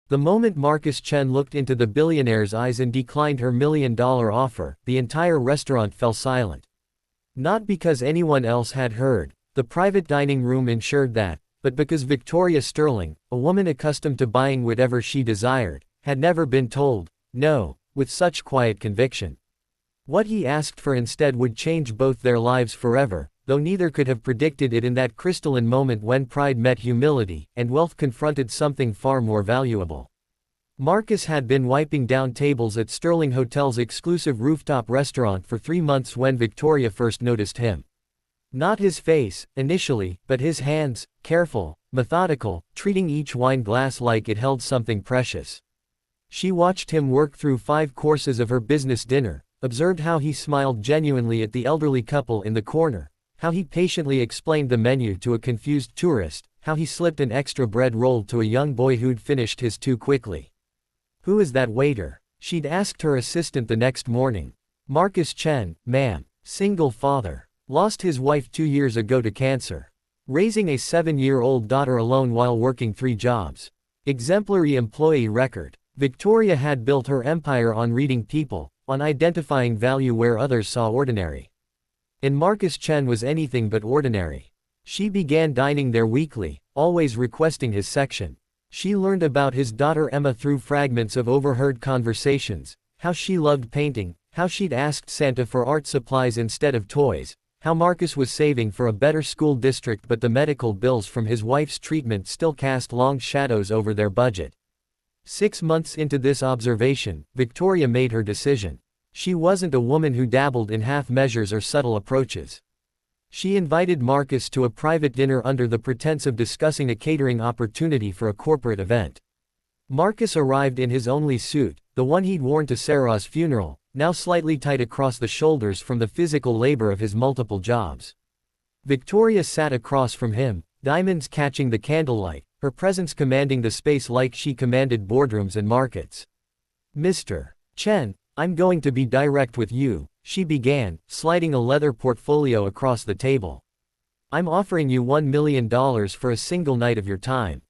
The moment Marcus Chen looked into the billionaire's eyes and declined her $1 million offer, the entire restaurant fell silent. Not because anyone else had heard, the private dining room ensured that, but because Victoria Sterling, a woman accustomed to buying whatever she desired, had never been told no with such quiet conviction. What he asked for instead would change both their lives forever, though neither could have predicted it in that crystalline moment when pride met humility, and wealth confronted something far more valuable. Marcus had been wiping down tables at Sterling Hotel's exclusive rooftop restaurant for 3 months when Victoria first noticed him. Not his face, initially, but his hands, careful, methodical, treating each wine glass like it held something precious. She watched him work through 5 courses of her business dinner, observed how he smiled genuinely at the elderly couple in the corner, how he patiently explained the menu to a confused tourist, how he slipped an extra bread roll to a young boy who'd finished his too quickly. "Who is that waiter?" she'd asked her assistant the next morning. "Marcus Chen, ma'am. Single father. Lost his wife 2 years ago to cancer. Raising a 7-year-old daughter alone while working 3 jobs. Exemplary employee record." Victoria had built her empire on reading people, on identifying value where others saw ordinary. And Marcus Chen was anything but ordinary. She began dining there weekly, always requesting his section. She learned about his daughter Emma through fragments of overheard conversations, how she loved painting, how she'd asked Santa for art supplies instead of toys, how Marcus was saving for a better school district but the medical bills from his wife's treatment still cast long shadows over their budget. 6 months into this observation, Victoria made her decision. She wasn't a woman who dabbled in half measures or subtle approaches. She invited Marcus to a private dinner under the pretense of discussing a catering opportunity for a corporate event. Marcus arrived in his only suit, the one he'd worn to Sarah's funeral, now slightly tight across the shoulders from the physical labor of his multiple jobs. Victoria sat across from him, diamonds catching the candlelight, her presence commanding the space like she commanded boardrooms and markets. "Mr. Chen, I'm going to be direct with you," she began, sliding a leather portfolio across the table. "I'm offering you $1 million for a single night of your time."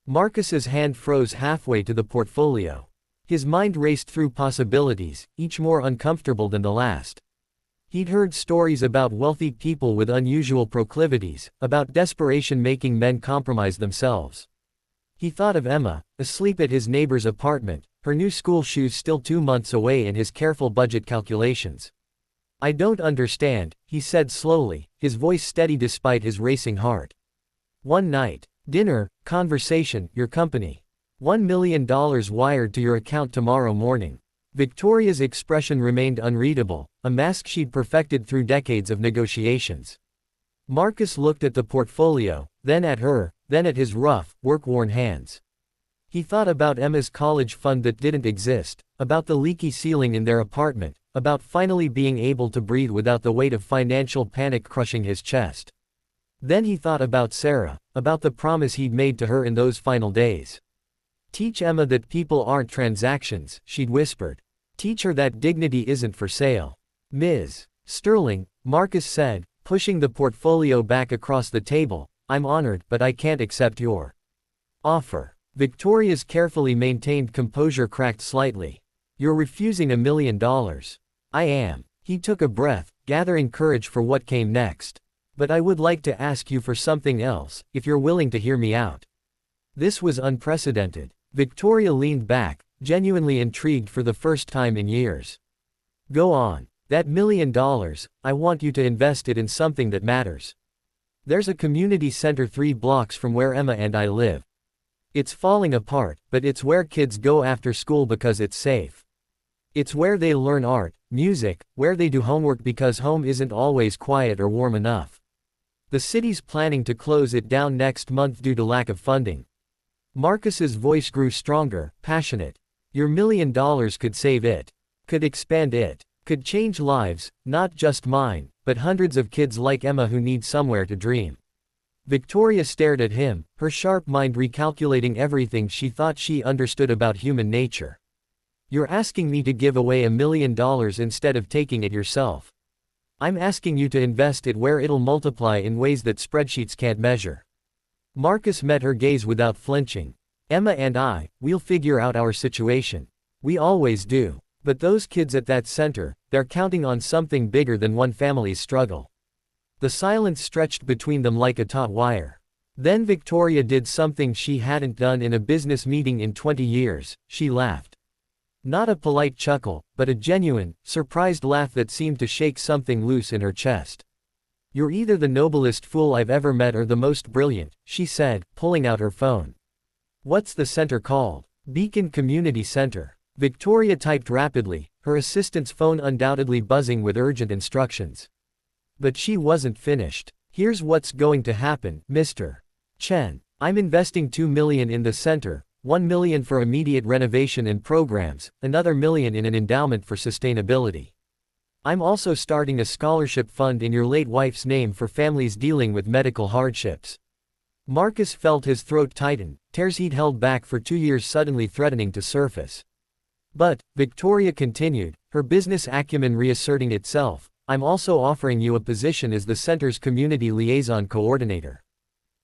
Marcus's hand froze halfway to the portfolio. His mind raced through possibilities, each more uncomfortable than the last. He'd heard stories about wealthy people with unusual proclivities, about desperation making men compromise themselves. He thought of Emma, asleep at his neighbor's apartment, her new school shoes still 2 months away in his careful budget calculations. "I don't understand," he said slowly, his voice steady despite his racing heart. "One night. Dinner, conversation, your company. $1 million wired to your account tomorrow morning." Victoria's expression remained unreadable, a mask she'd perfected through decades of negotiations. Marcus looked at the portfolio, then at her, then at his rough, work-worn hands. He thought about Emma's college fund that didn't exist, about the leaky ceiling in their apartment, about finally being able to breathe without the weight of financial panic crushing his chest. Then he thought about Sarah, about the promise he'd made to her in those final days. "Teach Emma that people aren't transactions," she'd whispered. "Teach her that dignity isn't for sale." "Ms. Sterling," Marcus said, pushing the portfolio back across the table, "I'm honored, but I can't accept your offer." Victoria's carefully maintained composure cracked slightly. "You're refusing $1 million. "I am." He took a breath, gathering courage for what came next. "But I would like to ask you for something else, if you're willing to hear me out." This was unprecedented. Victoria leaned back, genuinely intrigued for the first time in years. "Go on. That $1 million, I want you to invest it in something that matters. There's a community center 3 blocks from where Emma and I live. It's falling apart, but it's where kids go after school because it's safe. It's where they learn art, music, where they do homework because home isn't always quiet or warm enough. The city's planning to close it down next month due to lack of funding." Marcus's voice grew stronger, passionate. "Your $1 million could save it. Could expand it. Could change lives, not just mine, but hundreds of kids like Emma who need somewhere to dream." Victoria stared at him, her sharp mind recalculating everything she thought she understood about human nature. "You're asking me to give away $1 million instead of taking it yourself. I'm asking you to invest it where it'll multiply in ways that spreadsheets can't measure." Marcus met her gaze without flinching. Emma and we'll figure out our situation. We always do. But those kids at that center, they're counting on something bigger than one family's struggle. The silence stretched between them like a taut wire. Then Victoria did something she hadn't done in a business meeting in 20 years, she laughed. Not a polite chuckle, but a genuine, surprised laugh that seemed to shake something loose in her chest. You're either the noblest fool I've ever met or the most brilliant, she said, pulling out her phone. What's the center called? Beacon Community Center. Victoria typed rapidly, her assistant's phone undoubtedly buzzing with urgent instructions. But she wasn't finished. Here's what's going to happen, Mr. Chen. I'm investing $2 million in the center, $1 million for immediate renovation and programs, another $1 million in an endowment for sustainability. I'm also starting a scholarship fund in your late wife's name for families dealing with medical hardships. Marcus felt his throat tighten, tears he'd held back for 2 years suddenly threatening to surface. But, Victoria continued, her business acumen reasserting itself, I'm also offering you a position as the center's community liaison coordinator.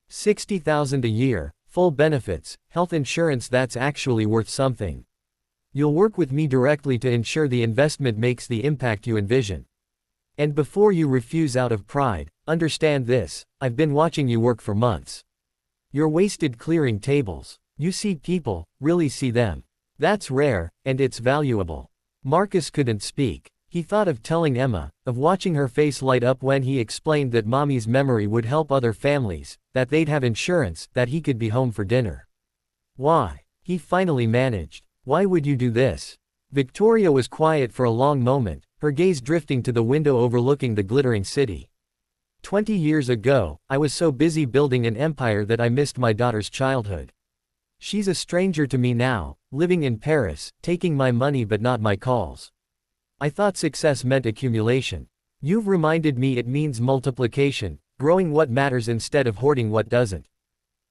$60,000 a year, full benefits, health insurance that's actually worth something. You'll work with me directly to ensure the investment makes the impact you envision. And before you refuse out of pride, understand this, I've been watching you work for months. You're wasted clearing tables. You see people, really see them. That's rare, and it's valuable. Marcus couldn't speak. He thought of telling Emma, of watching her face light up when he explained that mommy's memory would help other families, that they'd have insurance, that he could be home for dinner. Why? He finally managed. Why would you do this? Victoria was quiet for a long moment, her gaze drifting to the window overlooking the glittering city. 20 years ago, I was so busy building an empire that I missed my daughter's childhood. She's a stranger to me now, living in Paris, taking my money but not my calls. I thought success meant accumulation. You've reminded me it means multiplication, growing what matters instead of hoarding what doesn't.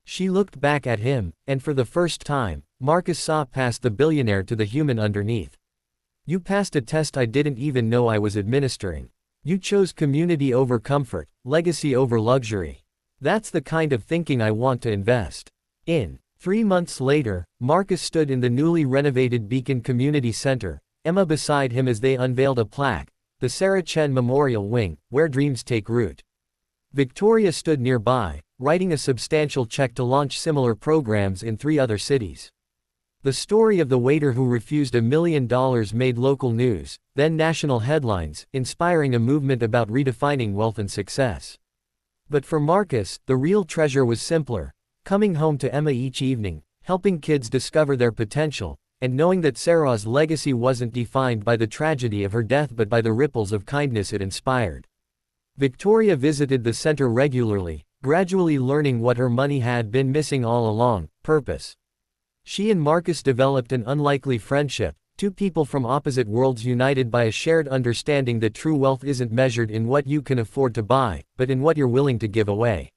She looked back at him, and for the first time, Marcus saw past the billionaire to the human underneath. You passed a test I didn't even know I was administering. You chose community over comfort, legacy over luxury. That's the kind of thinking I want to invest in. 3 months later, Marcus stood in the newly renovated Beacon Community Center, Emma beside him as they unveiled a plaque, the Sarah Chen Memorial Wing, where dreams take root. Victoria stood nearby, writing a substantial check to launch similar programs in 3 other cities. The story of the waiter who refused $1 million made local news, then national headlines, inspiring a movement about redefining wealth and success. But for Marcus, the real treasure was simpler, coming home to Emma each evening, helping kids discover their potential, and knowing that Sarah's legacy wasn't defined by the tragedy of her death but by the ripples of kindness it inspired. Victoria visited the center regularly, gradually learning what her money had been missing all along: purpose. She and Marcus developed an unlikely friendship, 2 people from opposite worlds united by a shared understanding that true wealth isn't measured in what you can afford to buy, but in what you're willing to give away.